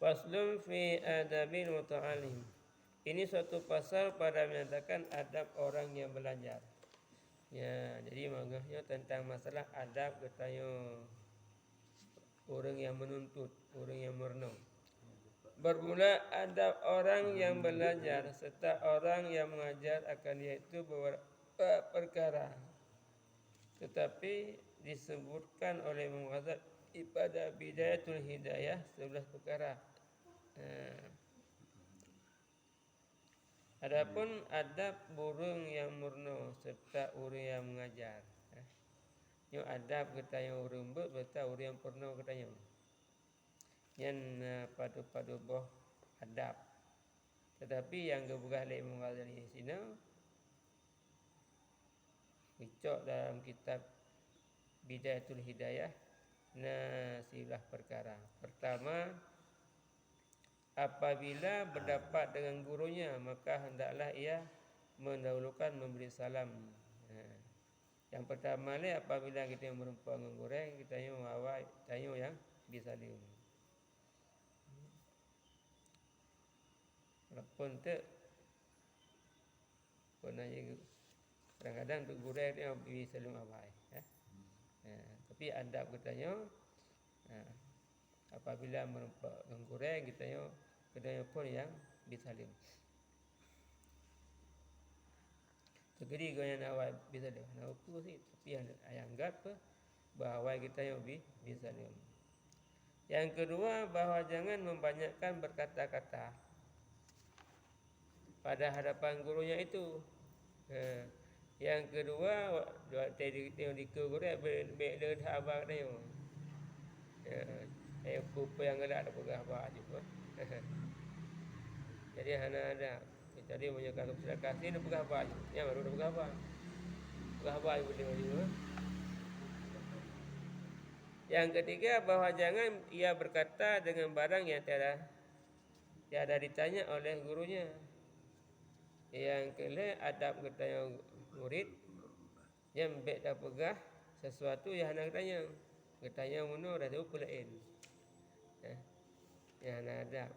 Faslun fi adabil muta'alim. Ini suatu pasal pada menyatakan adab orang yang belajar. Ya, jadi magahnya tentang masalah adab katanya orang yang menuntut, orang yang merenung. Bermula adab orang yang belajar serta orang yang mengajar akan yaitu beberapa perkara. Tetapi disebutkan oleh Imam Ghazali pada Bidayatul Hidayah 11 perkara. Adapun adab burung yang murno serta orang yang mengajar. Yo adab katanya orang serta orang yang purno katanya. Yang padu-padu boh adab. Tetapi yang kebuka oleh Imam Ghazali di sini dicok dalam kitab Bidayatul Hidayah nasilah perkara. Pertama, apabila berdapat dengan gurunya maka hendaklah ia mendahulukan memberi salam. Yang pertama ni apabila kita yang berumpa dengan goreng kita yang awal tanya yang disalim. Walaupun tu pernah kadang-kadang untuk goreng dia bisa salim awal. Tapi adab katanya apabila merumpa dengan goreng kita yang pun yang disalim. Segeri kau yang awal bisa dia nak apa sih, tapi yang anggap bahawa kita yang bisa dia. Yang kedua, bahawa jangan membanyakkan berkata-kata pada hadapan gurunya itu. Yang kedua, tadi tengok di guru bela sahabat dia. Apa yang ada pegah bah juga. Jadi hana ada tadi menyekat kepada kasih dia pegah bah. Yang baru dia pegah bah. Pegah bah boleh juga. Yang ketiga, bahawa jangan ia berkata dengan barang yang tiada ditanya oleh gurunya. Yang kelima, adab katanya murid yang dah pegah sesuatu yang hendak tanya. Katanya mana dah tahu pulain. Yang ada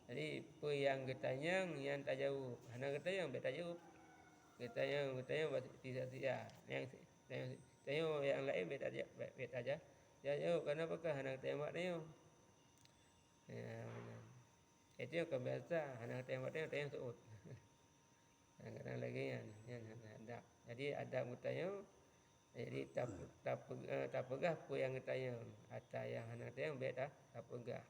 jadi apa yang katanya yang tak jawab. Hendak katanya yang tak jawab. Katanya tidak sia. Yang yang lain beda aja. Ya, kenapa kah anak tembak dia? Ya, itu yang kebiasa anak tembak dia yang suut. Kadang lagi yang ada. Jadi ada mutanya. Jadi tak pegah apa yang katanya. Atau yang anak tembak beda tak pegah.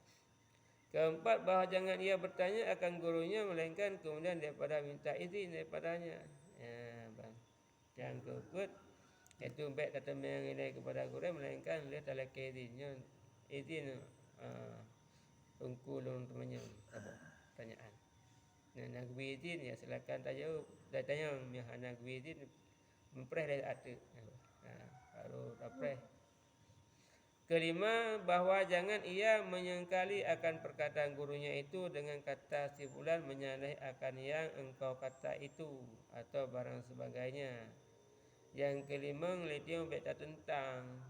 Keempat, bahawa jangan ia bertanya akan gurunya melainkan kemudian daripada minta izin daripadanya. Ya, bang. Yang keempat, itu baik kata mengenai kepada guru melainkan dia tak izinnya izin ungkulun temannya pertanyaan. Nak beri izin ya silakan tanya. Dah tanya nak beri izin mempereh dari atas. Baru dapat. Kelima, bahawa jangan ia menyangkali akan perkataan gurunya itu dengan kata si fulan menyalahi akan yang engkau kata itu atau barang sebagainya. Yang kelima, dia membaca tentang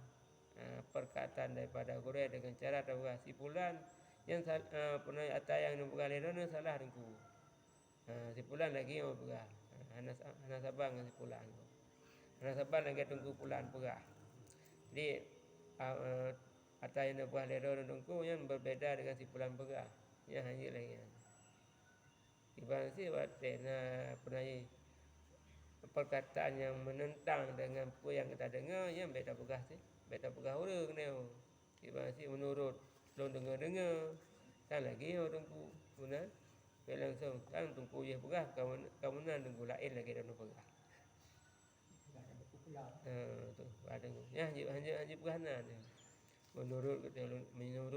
perkataan daripada guru dengan cara tahu si fulan yang pernah atau yang bukan leno salah dengku. Si fulan lagi yang berah. Anak sabar dengan si fulan. Anak sabar lagi tunggu fulan berah. Jadi atau yang buah lero dengku yang berbeda dengan si fulan berah. Yang hanya lagi. Ibarat si watena pernah perkataan yang menentang dengan apa yang kita dengar yang beda pegah sih. Beda pegah orang ni. Ibarat si menurut long dengar-dengar. Tak lagi orang tu guna langsung kan tunggu je pegah kamu nan tunggu lain lagi dalam pegah. Tu ada ya hanya pegah nan. Menurut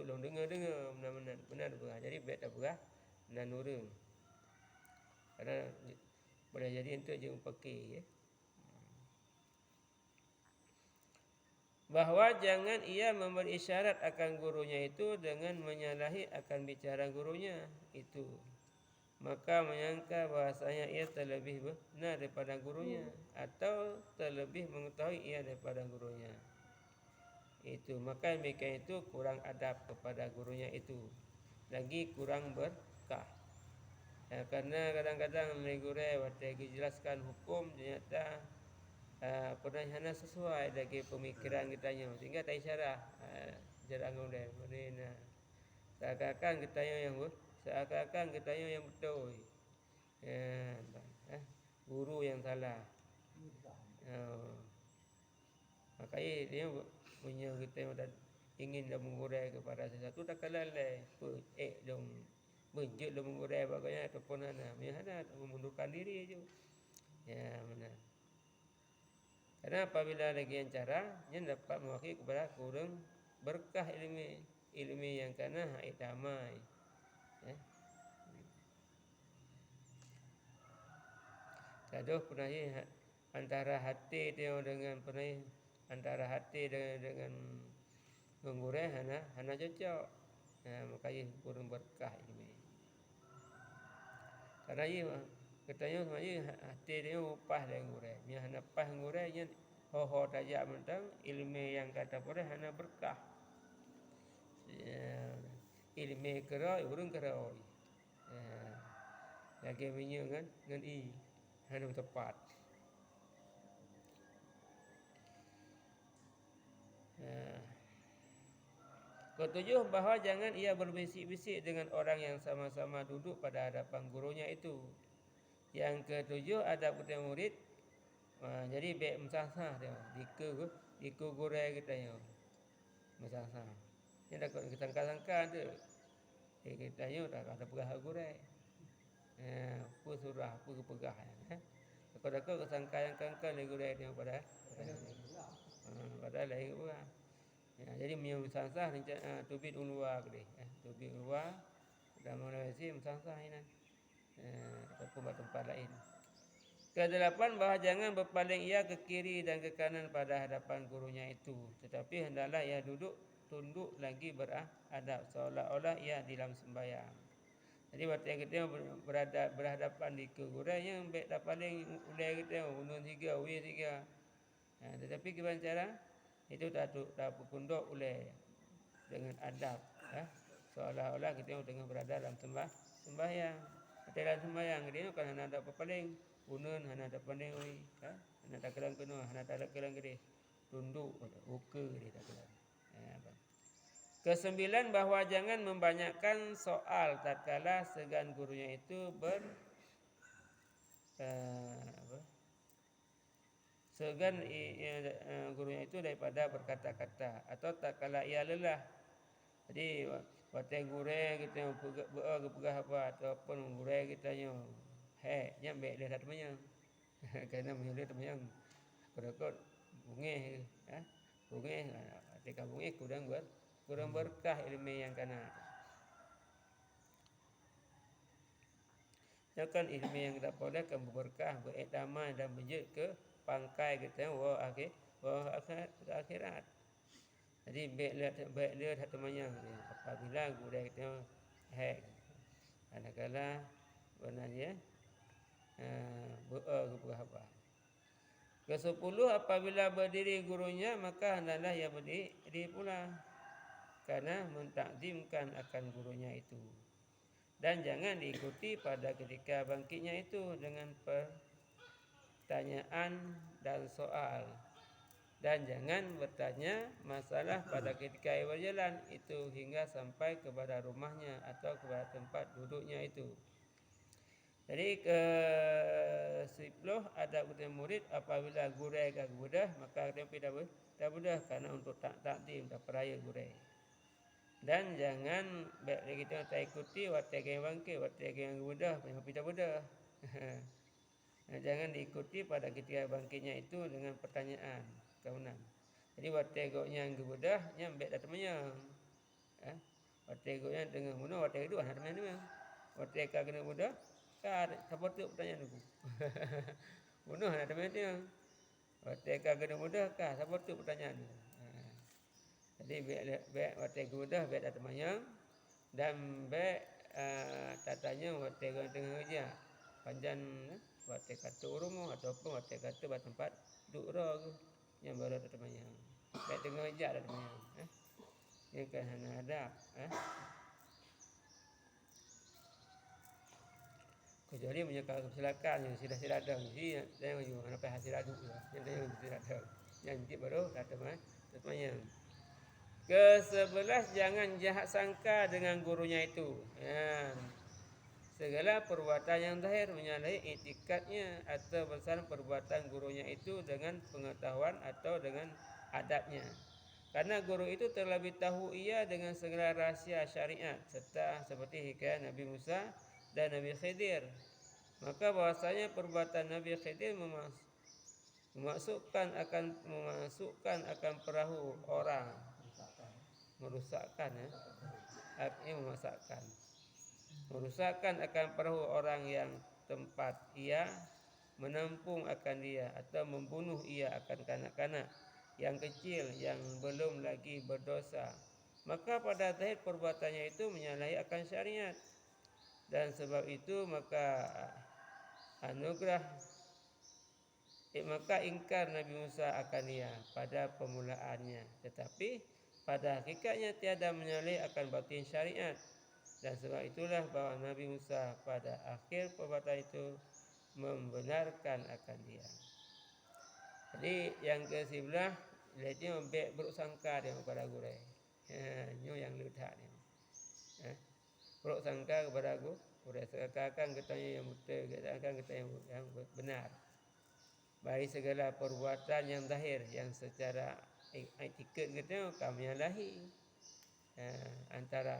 long dengar-dengar benar pegah. Jadi beda pegah nan orang. Karena boleh jadi untuk je pakai ya. Bahawa jangan ia memberi isyarat akan gurunya itu dengan menyalahi akan bicara gurunya itu. Maka menyangka bahasanya ia terlebih benar daripada gurunya atau terlebih mengetahui ia daripada gurunya. Itu maka demikian itu kurang adab kepada gurunya itu. lagi kurang berkah. Karena kadang-kadang menggurau waktu jelaskan hukum ternyata pernah sesuai dengan pemikiran kita sehingga tak syarah jarang ngomong mana seakan-akan kita yang betul guru yang salah. Makanya dia punya kita ingin dah mengurai kepada sesuatu tak kalalai dong menjut dah mengurai bagainya ataupun hana memundurkan diri je mana. Karena apabila lagi yang cara yang dapat mewakili kepada kurang berkah ilmu yang kana haid damai. Kadoh pernah antara hati dia dengan pernah antara hati dengan mengurai hana cocok. Makanya kurang berkah ilmu. Karena katanya sebenarnya hati dia upah dengan ngurai. Nya hana pas ngurai nya ho tajak mentang ilmu yang kata pore hana berkah. Ilmu keroi urung keroi. Lagi minyak dengan hana tepat. Ketujuh, bahawa jangan ia berbisik-bisik dengan orang yang sama-sama duduk pada hadapan gurunya itu. Yang ketujuh, adab kita murid. Jadi baik mesasah dia. Diku gurai kita yang mesasah. Ini dah kesangka-sangka tu. Kita yang dah ada pegah gurai. Apa surah, apa kepegah. Kalau kesangka yang kangkal le gurai dia pada lain pula. Jadi minyak mesasah tubit ulua ke dia. Tubit ulua dah mula si mesasah ini. Ataupun tempat lain. Kedelapan, bahawa jangan berpaling ia ke kiri dan ke kanan pada hadapan gurunya itu. Tetapi hendaklah ia duduk tunduk lagi beradab seolah-olah ia di dalam sembahyang. Jadi waktu kita berhadapan di gurunya yang baik dah paling ulai kita unun tiga, wi tiga. Tetapi gimana cara? Itu tak berpunduk ulai dengan adab. Seolah-olah kita tengah berada dalam sembahyang. Dalam sembahyang dia kan hana ada paling unun hana ada pandai oi. Hana ada kelang kena, hana ada kelang gede. Tunduk uke dia tak kelang. Kesembilan, bahawa jangan membanyakkan soal tatkala segan gurunya itu segan gurunya itu daripada berkata-kata atau tatkala ia lelah. Jadi waktu gurai kita pegah apa ataupun gurai kita yang baik dia dah temannya. Kerana menjadi temannya kodok bunga ketika bunga kurang berkah ilmu yang kana. Kan ilmu yang kita boleh kan berkah beredamai dan menjut ke pangkai kita akhirat. Jadi baik dia temannya apabila gurai kita kadang-kadang benarnya berapa. Kesepuluh, apabila berdiri gurunya maka hendaklah ia berdiri pula karena mentakzimkan akan gurunya itu. Dan jangan diikuti pada ketika bangkitnya itu dengan pertanyaan dan soal. Dan jangan bertanya masalah pada ketika ia berjalan itu hingga sampai kepada rumahnya atau kepada tempat duduknya itu. Jadi ke-10, adab kita murid apabila gurai ke budah maka dia dah budah karena untuk takdim dah peraya gurai. Dan jangan baik kita tak ikuti waktu yang bangkit, waktu yang budah kita budah. Jangan diikuti pada ketika bangkitnya itu dengan pertanyaan kaunan. Jadi waktu yang budah yang baik dah temannya. Waktu yang tengah bunuh waktu itu ada temannya. Waktu kena budah siapa tu pertanyaan aku. Bunuh ada temannya. Waktu kena budah siapa tu pertanyaan. Jadi baik waktu budah baik dah temannya dan baik tatanya waktu tengah kerja panjang waktu kata rumah ataupun waktu kata tempat duduk yang baru ada temannya. Baik tengah kerja ada temannya. Yang kan hana ada kecuali menyangka kesilakan yang sudah ada jadi saya juga sampai hasil adu yang saya tidak ada yang nanti baru kata mah semuanya. Ke-11 jangan jahat sangka dengan gurunya itu. Ya. Segala perbuatan yang zahir menyalahi etikadnya atau bersama perbuatan gurunya itu dengan pengetahuan atau dengan adabnya. Karena guru itu terlebih tahu ia dengan segala rahsia syariat serta seperti hikayat Nabi Musa dan Nabi Khidir. Maka bahwasanya perbuatan Nabi Khidir memasukkan akan perahu orang, merusakkan merusakkan akan perahu orang yang tempat ia menampung akan dia atau membunuh ia akan kanak-kanak yang kecil yang belum lagi berdosa. Maka pada zahir perbuatannya itu menyalahi akan syariat. Dan sebab itu maka ingkar Nabi Musa akan dia pada permulaannya, tetapi pada hakikatnya tiada menyalahi akan batin syariat. Dan sebab itulah bahwa Nabi Musa pada akhir perbuatan itu membenarkan akan dia. Jadi yang ke-11 dia buruk sangka dia kepada guru. Nyo yang ludah dia. Buruk sangka kepada guru, seakan katanya yang betul, seakan katanya yang benar. Bagi segala perbuatan yang zahir yang secara etikad kita kami menyalahi antara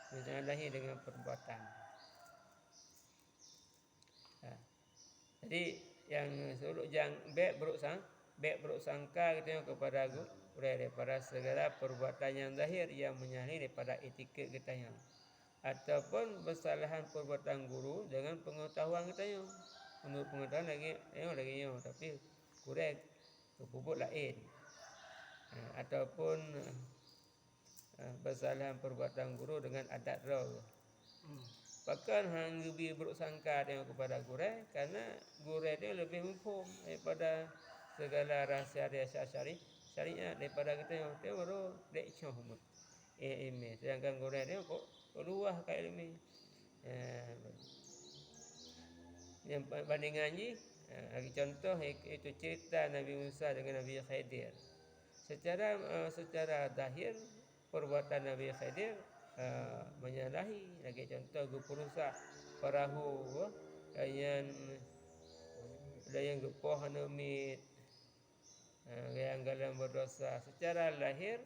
menyalahi dengan perbuatan. Jadi yang suruh jangan buruk sangka kita kepada guru daripada segala perbuatan yang zahir yang menyalahi daripada etikad kita yang ataupun kesalahan perbuatan guru dengan pengetahuan kita yang menurut pengetahuan lagi tapi kurang kebubuk lain ataupun kesalahan perbuatan guru dengan adat roh. Bahkan hang lebih buruk sangka dia kepada guru karena guru dia lebih mufhum daripada segala rahsia-rahsia syariat daripada kita yang dia baru lekcah ilmu. Sedangkan guru dia kok luah ke ilmu. Yang bandingannya lagi contoh itu cerita Nabi Musa dengan Nabi Khidir. Secara zahir perbuatan Nabi Khidir menyalahi. Lagi contoh perusak perahu yang gepoh nomit yang galang berdosa. Secara lahir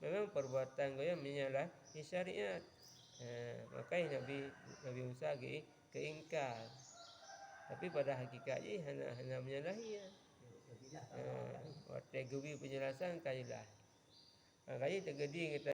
memang perbuatan goyang menyalahi syariat. Makanya Nabi Musa keingkar. Tapi pada hakikatnya hanya menyalahi ya. Waktu gubi penjelasan kajilah. Makanya terjadi kita